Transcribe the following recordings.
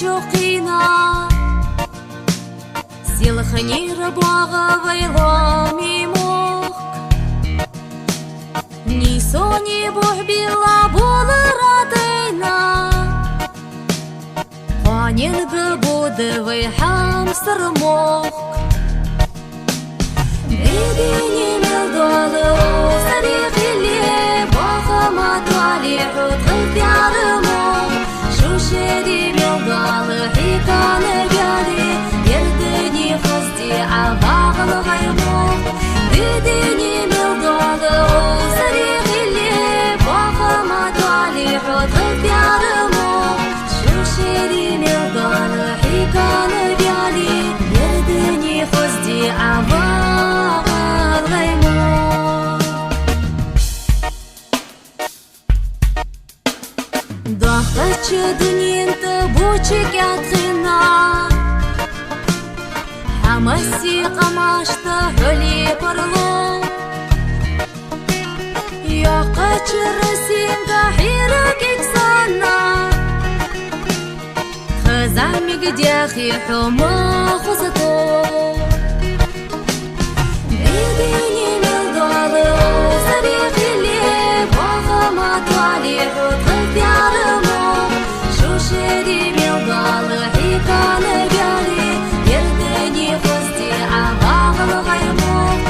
чоқина силхни рабага вайлами мох ни сони бухбила булратайна панин гбудвай хамстер мох бедини мелдалы сарихили бахама тали худгы пярмох шушери мелдалы хиканы бяли ердени хозди авагалы гаймох бедини мелдалы сарихили бахама тали худгы пярмох шушери мелдалы хиканы бяли ердени хозди авагалы гаймох дахачы дүниенті бучик ятхина хамаси қамашты хөли парло яқачы рысинга хиры кексана хазамиг дяхи хума хузато бедини мелдалы сарихили бахама твали худгы пярмох шушери мелдалы хиканы бяли ердени хозди авагалы гаймох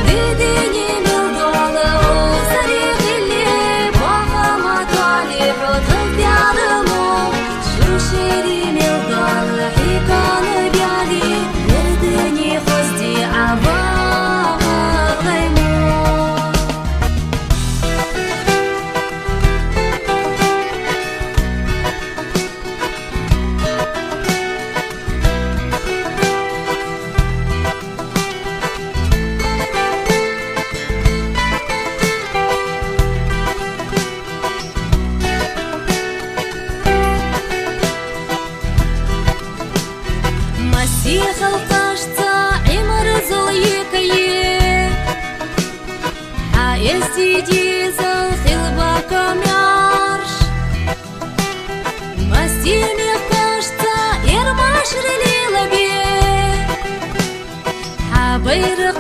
бедини мелдалы сарихили бахама твали худгы пярмох шушери мелдалы хиканы бяли ердени хозди авагалы гаймох مسيح القشطة عمر زليكيه حايستي ديزل خلبا كميارش مسيح القشطة يرماش رليلة بيه حبيرق